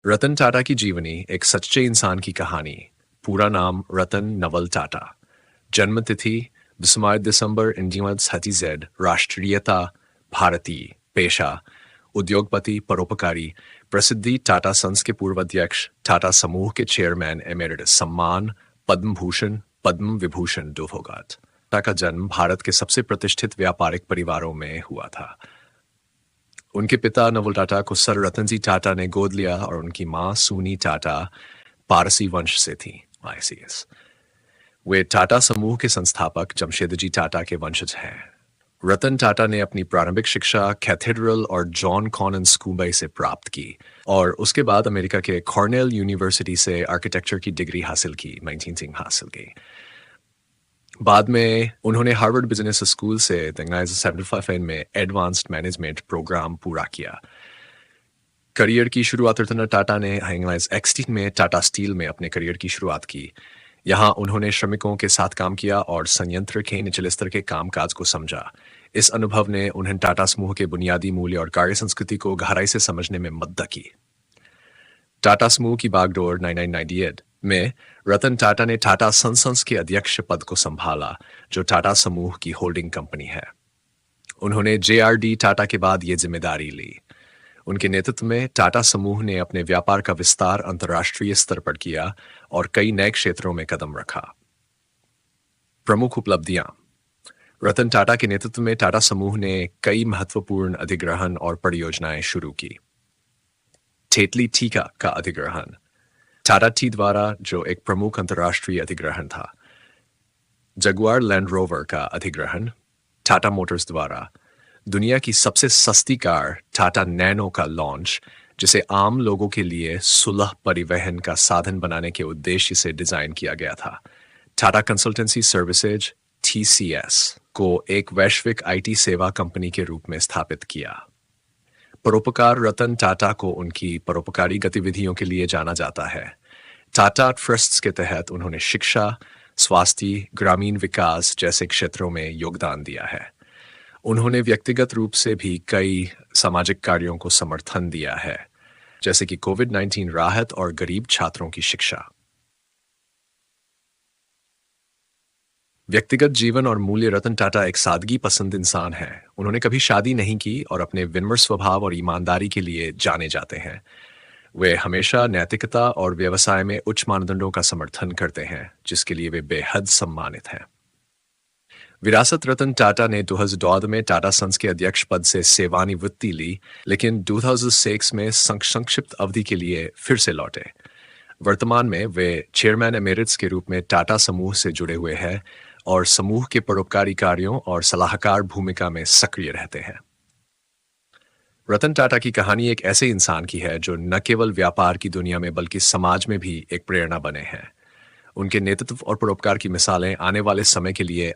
रतन टाटा की जीवनी एक सच्चे इंसान की कहानी। पूरा नाम रतन नवल टाटा। जन्म तिथि 22 दिसंबर 1930। राष्ट्रीयता भारतीय। पेशा उद्योगपति, परोपकारी। प्रसिद्धि टाटा सन्स के पूर्व अध्यक्ष, टाटा समूह के चेयरमैन एमेरिटस। सम्मान पद्म भूषण, पद्म विभूषण डोभोगाट। टाटा का जन्म भारत के सबसे प्रतिष्ठित व्यापारिक परिवारों में हुआ था। उनके पिता नवल टाटा को सर रतनजी टाटा ने गोद लिया और उनकी मां सूनी टाटा पारसी वंश से थी। ICS। वे टाटा समूह के संस्थापक जमशेदजी टाटा के वंशज हैं। रतन टाटा ने अपनी प्रारंभिक शिक्षा कैथेड्रल और जॉन कॉनन स्कूल से प्राप्त की और उसके बाद अमेरिका के कॉर्नेल यूनिवर्सिटी से आर्किटेक्चर की डिग्री हासिल की। 19 हासिल की। बाद में उन्होंने हार्वर्ड बिजनेस स्कूल से 1975 में एडवांस्ड मैनेजमेंट प्रोग्राम पूरा किया। करियर की शुरुआत रतन टाटा ने 1960 में टाटा स्टील में अपने करियर की शुरुआत की। यहाँ उन्होंने श्रमिकों के साथ काम किया और संयंत्र के निचले स्तर के कामकाज को समझा। इस अनुभव ने उन्हें टाटा समूह के बुनियादी मूल्य और कार्य संस्कृति को गहराई से समझने में मदद की। टाटा समूह की बागडोर 1998 में रतन टाटा ने टाटा सन्स के अध्यक्ष पद को संभाला, जो टाटा समूह की होल्डिंग कंपनी है। उन्होंने JRD टाटा के बाद ये जिम्मेदारी ली। उनके नेतृत्व में टाटा समूह ने अपने व्यापार का विस्तार अंतर्राष्ट्रीय स्तर पर किया और कई नए क्षेत्रों में कदम रखा। प्रमुख उपलब्धियां। रतन टाटा के नेतृत्व में टाटा समूह ने कई महत्वपूर्ण अधिग्रहण और परियोजनाएं शुरू की। टेटली टीका का अधिग्रहण टाटा टी द्वारा, जो एक प्रमुख अंतर्राष्ट्रीय अधिग्रहण था। जगुआर लैंड रोवर का अधिग्रहण टाटा मोटर्स द्वारा। दुनिया की सबसे सस्ती कार टाटा नैनो का लॉन्च, जिसे आम लोगों के लिए सुलभ परिवहन का साधन बनाने के उद्देश्य से डिजाइन किया गया था। टाटा कंसल्टेंसी सर्विसेज TCS को एक वैश्विक IT सेवा कंपनी के रूप में स्थापित किया। परोपकार रतन टाटा को उनकी परोपकारी गतिविधियों के लिए जाना जाता है। टाटा ट्रस्ट्स के तहत उन्होंने शिक्षा, स्वास्थ्य, ग्रामीण विकास जैसे क्षेत्रों में योगदान दिया है। उन्होंने व्यक्तिगत रूप से भी कई सामाजिक कार्यों को समर्थन दिया है, जैसे कि कोविड-19 राहत और गरीब छात्रों की शिक्षा। व्यक्तिगत जीवन और मूल्य। रतन टाटा एक सादगी पसंद इंसान है। उन्होंने कभी शादी नहीं की और अपने विनम्र स्वभाव और ईमानदारी के लिए जाने जाते हैं। वे हमेशा नैतिकता और व्यवसाय में उच्च मानदंडों का समर्थन करते हैं, जिसके लिए वे बेहद सम्मानित हैं। विरासत। रतन टाटा ने 2014 में टाटा सन्स के अध्यक्ष पद से सेवानिवृत्ति ली, लेकिन 2006 में संक्षिप्त अवधि के लिए फिर से लौटे। वर्तमान में वे चेयरमैन एमेरिटस के रूप में टाटा समूह से जुड़े हुए हैं और समूह के परोपकारी कार्यों और सलाहकार भूमिका में सक्रिय रहते हैं। रतन टाटा की कहानी एक ऐसे इंसान की है जो न केवल व्यापार की दुनिया में बल्कि समाज में भी एक प्रेरणा बने हैं। उनके नेतृत्व और परोपकार की मिसालें आने वाले समय के लिए